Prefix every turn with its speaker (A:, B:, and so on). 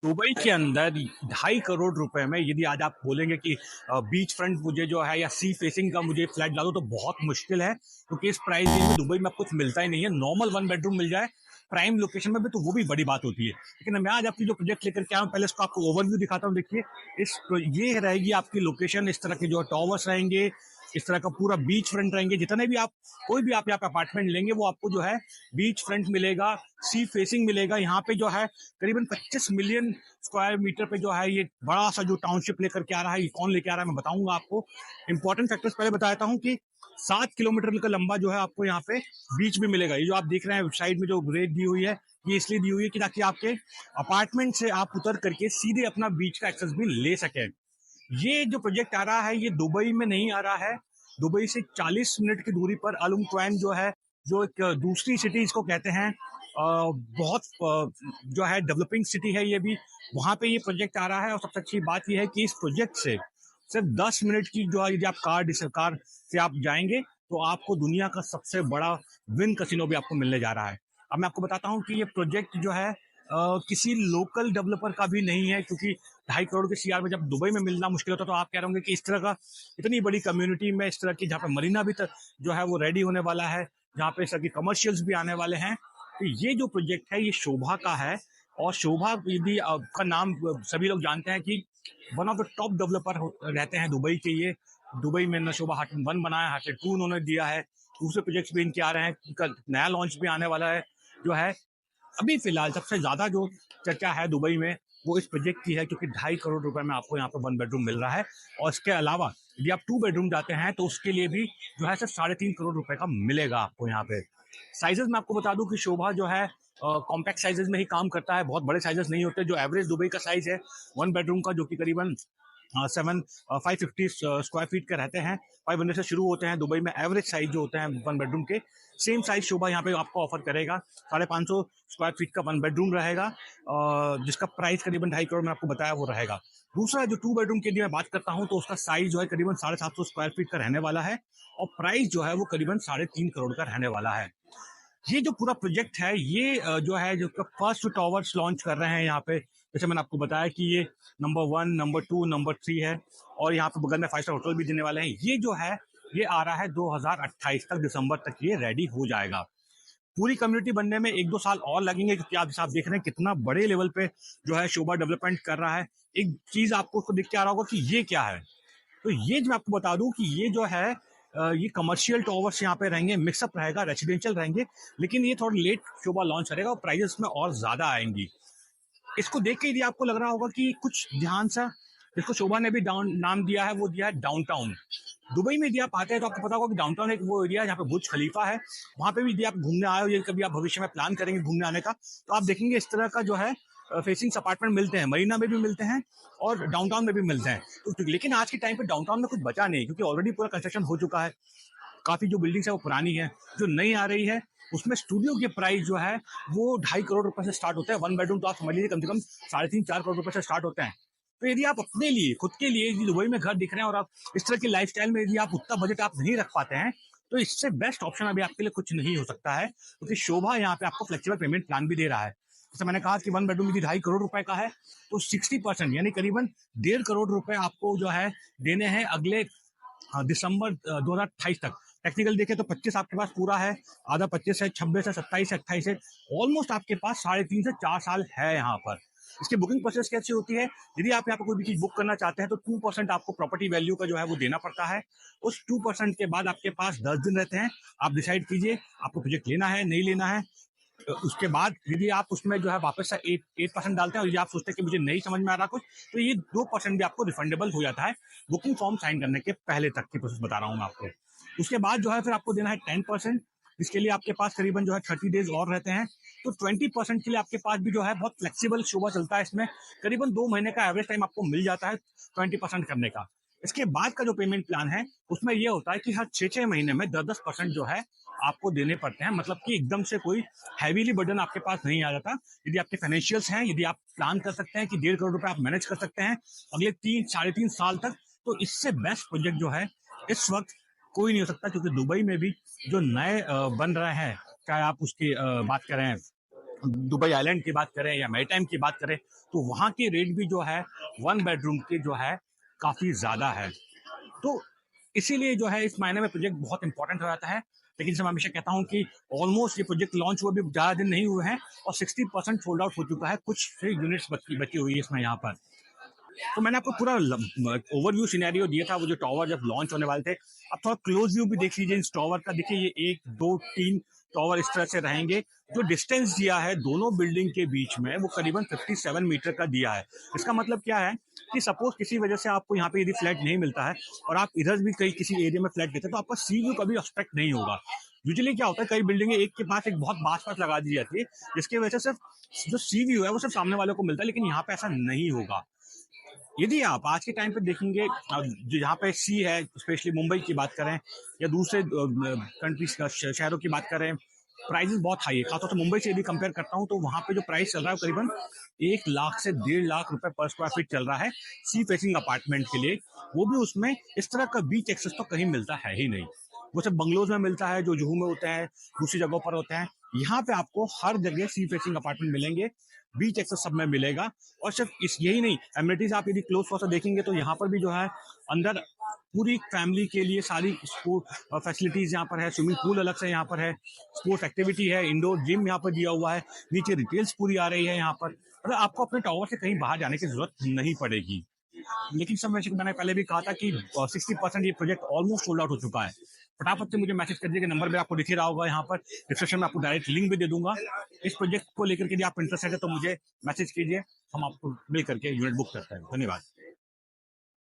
A: Dubai के अंदर 2.5 करोड़ रुपए में यदि आज आप बोलेंगे कि बीच फ्रंट मुझे जो है या सी फेसिंग का मुझे फ्लैट ला दो तो बहुत मुश्किल है, क्योंकि इस प्राइस रेंज में दुबई में कुछ मिलता ही नहीं है। नॉर्मल वन बेडरूम मिल जाए प्राइम लोकेशन में भी तो वो भी बड़ी बात होती है। लेकिन मैं आज आपकी जो प्रोजेक्ट लेकर के आया हूँ, पहले इसको आपको ओवरव्यू दिखाता हूँ। देखिए, ये रहेगी आपकी लोकेशन। इस तरह के जो टॉवर्स रहेंगे, इस तरह का पूरा बीच फ्रंट रहेंगे। जितने भी आप कोई भी आप यहाँ पे अपार्टमेंट लेंगे वो आपको जो है बीच फ्रंट मिलेगा, सी फेसिंग मिलेगा। यहाँ पे जो है करीबन 25 मिलियन स्क्वायर मीटर पे जो है ये बड़ा सा जो टाउनशिप लेकर के आ रहा है। ये कौन लेके आ रहा है मैं बताऊंगा आपको। इंपॉर्टेंट फैक्टर्स पहले बता देता हूँ कि 7 किलोमीटर का लंबा जो है आपको यहाँ पे बीच भी मिलेगा। ये जो आप देख रहे हैं साइड में जो रेत दी हुई है, ये इसलिए दी हुई है कि ताकि आपके अपार्टमेंट से आप उतर करके सीधे अपना बीच का एक्सेस भी ले सके। ये जो प्रोजेक्ट आ रहा है ये दुबई में नहीं आ रहा है। दुबई से 40 मिनट की दूरी पर अलुम क्वैन जो है, जो एक दूसरी सिटी इसको कहते हैं, बहुत जो है डेवलपिंग सिटी है ये भी। वहां पे ये प्रोजेक्ट आ रहा है। और सबसे अच्छी बात ये है कि इस प्रोजेक्ट से सिर्फ 10 मिनट की जो है, यदि आप कार से आप जाएंगे तो आपको दुनिया का सबसे बड़ा विन कसिनो भी आपको मिलने जा रहा है। अब मैं आपको बताता हूँ कि ये प्रोजेक्ट जो है किसी लोकल डेवलपर का भी नहीं है, क्योंकि 2.5 करोड़ के सीआर में जब दुबई में मिलना मुश्किल होता है तो आप कह रहे होंगे कि इस तरह का इतनी बड़ी कम्युनिटी में इस तरह की, जहाँ पे मरीना भी जो है वो रेडी होने वाला है, जहाँ पे इस तरह की कमर्शियल्स भी आने वाले हैं। तो ये जो प्रोजेक्ट है ये शोभा का है। और शोभा यदि का नाम सभी लोग जानते हैं कि one of the top developer रहते हैं दुबई के ये। दुबई में न शोभा हार्टेड 1 बनाया, हार्टेड 2 उन्होंने दिया है। दूसरे प्रोजेक्ट्स भी इनके आ रहे हैं। कल नया लॉन्च भी आने वाला है जो है। अभी फिलहाल सबसे ज्यादा जो चर्चा है दुबई में वो इस प्रोजेक्ट की है, क्योंकि 2.5 करोड़ रुपए में आपको यहाँ पे 1 बेडरूम मिल रहा है। और इसके अलावा यदि आप 2 बेडरूम जाते हैं तो उसके लिए भी जो है सिर्फ 3.5 करोड़ रुपए का मिलेगा आपको यहाँ पे। साइजेस में आपको बता दूं कि शोभा जो है कॉम्पैक्ट साइजेस में ही काम करता है। बहुत बड़े साइजेस नहीं होते। जो एवरेज दुबई का साइज है 1 बेडरूम का, जो कि करीबन 550 स्क्वायर फीट के रहते हैं। 500 से शुरू होते हैं दुबई में एवरेज साइज जो होते हैं 1 बेडरूम के। सेम साइज शोभा यहाँ पे आपको ऑफर करेगा। 550 स्क्वायर फीट का 1 बेडरूम रहेगा, जिसका प्राइस करीबन 2.5 करोड़ में आपको बताया वो रहेगा। दूसरा जो 2 बेडरूम की मैं बात करता हूँ तो उसका साइज जो है करीबन 750 स्क्वायर फीट का रहने वाला है। और प्राइस जो है वो करीबन 3.5 करोड़ का रहने वाला है। ये जो पूरा प्रोजेक्ट है ये जो है जो फर्स्ट टॉवर्स लॉन्च कर रहे हैं यहाँ पे। जैसे मैंने आपको बताया कि ये नंबर 1, नंबर 2, नंबर 3 है। और यहाँ पे बगल में 5 स्टार होटल भी देने वाले हैं। ये जो है ये आ रहा है 2028 तक, दिसंबर तक ये रेडी हो जाएगा। पूरी कम्युनिटी बनने में 1-2 साल और लगेंगे, क्योंकि आप जैसे आप देख रहे हैं कितना बड़े लेवल पे जो है शोभा डेवलपमेंट कर रहा है। एक चीज आपको उसको दिख के आ रहा होगा कि ये क्या है। तो ये जो मैं आपको बता दूं कि ये जो है ये कमर्शियल टॉवर्स यहाँ पे रहेंगे, मिक्सअप रहेगा, रेसिडेंशियल रहेंगे। लेकिन ये थोड़ा लेट शोभा लॉन्च करेगा और प्राइजेस में और ज्यादा आएंगी। इसको देख के यदि आपको लग रहा होगा कि कुछ ध्यान सा, इसको शोभा ने भी डाउन नाम दिया है, वो दिया है डाउनटाउन। दुबई में यदि आप आते हैं तो आपको पता होगा कि डाउनटाउन एक वो एरिया है जहाँ पे बुर्ज खलीफा है। वहां पे भी यदि आप घूमने आए हो या कभी आप भविष्य में प्लान करेंगे घूमने आने का, तो आप देखेंगे इस तरह का जो है फेसिंग्स अपार्टमेंट मिलते हैं। मरीना में भी मिलते हैं और डाउनटाउन में भी मिलते हैं। लेकिन आज के टाइम पे डाउनटाउन में कुछ बचा नहीं, क्योंकि ऑलरेडी पूरा कंस्ट्रक्शन हो चुका है। काफी जो बिल्डिंग्स है वो पुरानी है। जो नई आ रही है उसमें स्टूडियो के प्राइस जो है वो 2.5 करोड़ रुपए से स्टार्ट होते हैं। 1 बेडरूम तो आप समझ लीजिए कम से कम 3.5-4 करोड़ रुपए से स्टार्ट होते हैं। तो यदि आप अपने लिए खुद के लिए यदि दुबई में घर दिख रहे हैं और आप इस तरह की लाइफस्टाइल में यदि आप उतना बजट आप नहीं रख पाते हैं, तो इससे बेस्ट ऑप्शन अभी आपके लिए कुछ नहीं हो सकता है, क्योंकि शोभा यहाँ पे आपको फ्लेक्सिबल पेमेंट प्लान भी दे रहा है। जैसे मैंने कहा कि 1 बेडरूम यदि 2.5 करोड़ रुपए का है तो 60% यानी करीबन 1.5 करोड़ रुपए आपको जो है देने हैं अगले दिसंबर 2028 तक। टेक्निकल देखें तो 25 आपके पास पूरा है, आधा 25 है, 26 है, 27 है, 28 है। ऑलमोस्ट आपके पास 3.5 से 4 साल है यहाँ पर। इसकी बुकिंग प्रोसेस कैसी होती है? यदि आप यहाँ पर कोई भी चीज बुक करना चाहते हैं तो 2% आपको प्रॉपर्टी वैल्यू का जो है वो देना पड़ता है। उस 2% के बाद आपके पास 10 दिन रहते हैं। आप डिसाइड कीजिए आपको प्रोजेक्ट लेना है नहीं लेना है। उसके बाद यदि आप उसमें जो है वापस से 8% डालते हैं और यदि आप सोचते हैं कि मुझे नहीं समझ में आ रहा कुछ, तो ये 2% भी आपको रिफंडेबल हो जाता है बुकिंग फॉर्म साइन करने के पहले तक की प्रोसेस बता रहा हूँ मैं आपको। उसके बाद जो है फिर आपको देना है 10%। इसके लिए आपके पास करीबन जो है 30 डेज और रहते हैं। तो 20% के लिए आपके पास भी जो है बहुत फ्लेक्सिबल शोभा चलता है। इसमें करीबन 2 महीने का एवरेज टाइम आपको मिल जाता है 20% करने का। इसके बाद का जो पेमेंट प्लान है उसमें यह होता है कि हर 6-6 महीने में 10-10% जो है आपको देने पड़ते हैं। मतलब कि एकदम से कोई हैवीली बर्डन आपके पास नहीं आ जाता। यदि आपके फाइनेंशियल्स हैं, यदि आप प्लान कर सकते हैं कि 1.5 करोड़ रुपए आप मैनेज कर सकते हैं अगले 3-3.5 साल तक, तो इससे बेस्ट प्रोजेक्ट जो है इस वक्त कोई नहीं हो सकता। क्योंकि दुबई में भी जो नए बन रहे हैं, चाहे आप उसकी बात करें दुबई आइलैंड की बात करें या मैरीटाइम की बात करें, तो वहाँ के रेट भी जो है 1 बेडरूम के जो है काफ़ी ज़्यादा है। तो इसीलिए जो है इस मायने में प्रोजेक्ट बहुत इंपॉर्टेंट हो जाता है। लेकिन जैसे मैं हमेशा कहता हूँ कि ऑलमोस्ट ये प्रोजेक्ट लॉन्च हुए भी ज़्यादा दिन नहीं हुए हैं और 60% सोल्ड आउट हो चुका है। कुछ से यूनिट्स बची बची हुई है इसमें यहाँ पर। तो मैंने आपको पूरा ओवरव्यू सिनेरियो दिया था वो जो टावर जब लॉन्च होने वाले थे। अब थोड़ा क्लोज व्यू भी देख लीजिए इस टावर का। देखिए ये 1, 2, 3 टावर इस तरह से रहेंगे। जो डिस्टेंस दिया है दोनों बिल्डिंग के बीच में वो करीबन 57 मीटर का दिया है। इसका मतलब क्या है कि सपोज किसी वजह से आपको यहाँ पे यदि फ्लैट नहीं मिलता है और आप इधर भी कहीं किसी एरिया में फ्लैट लेते हैं तो आपका सी व्यू कभी ऑब्स्ट्रक्ट नहीं होगा। यूजुअली क्या होता है कई बिल्डिंगें एक के पास एक बहुत पास पास लगा दी जाती है जिसकी वजह से सिर्फ जो सी व्यू है वो सिर्फ सामने वालों को मिलता है, लेकिन यहाँ पे ऐसा नहीं होगा। यदि आप आज के टाइम पे देखेंगे जो यहाँ पे सी है, स्पेशली मुंबई की बात करें या दूसरे कंट्रीज का शहरों की बात करें, प्राइसेस बहुत हाई है। खासतौर से मुंबई से यदि कंपेयर करता हूँ तो वहाँ पे जो प्राइस चल रहा है वो करीबन 1 लाख से 1.5 लाख रुपए पर स्क्वायर फीट चल रहा है सी फेसिंग अपार्टमेंट के लिए। वो भी उसमें इस तरह का बीच एक्सेस तो कहीं मिलता है ही नहीं। वो सब बंगलोज में मिलता है जो जुहू में होते हैं, दूसरी जगहों पर होते हैं। यहाँ पे आपको हर जगह सी फेसिंग अपार्टमेंट मिलेंगे, बीच एक्सेस सब में मिलेगा। और सिर्फ इस यही नहीं, एमिनिटीज आप यदि क्लोज थोड़ा सा देखेंगे तो यहाँ पर भी जो है अंदर पूरी फैमिली के लिए सारी स्पोर्ट फैसिलिटीज यहाँ पर है। स्विमिंग पूल अलग से यहाँ पर है, स्पोर्ट्स एक्टिविटी है, इंडोर जिम यहाँ पर दिया हुआ है, नीचे रिटेल्स पूरी आ रही है यहाँ पर। मतलब आपको अपने टावर से कहीं बाहर जाने की जरूरत नहीं पड़ेगी। लेकिन सब मैंने पहले भी कहा था कि 60% ये प्रोजेक्ट ऑलमोस्ट सोल्ड आउट हो चुका है। फटाफट से मुझे मैसेज कर दीजिए, नंबर भी आपको दिख ही रहा होगा यहाँ पर। डिस्क्रिप्शन में आपको डायरेक्ट लिंक भी दे दूंगा। इस प्रोजेक्ट को लेकर के यदि आप इंटरेस्टेड है तो मुझे मैसेज कीजिए, हम आपको मिल करके यूनिट बुक करते हैं। धन्यवाद।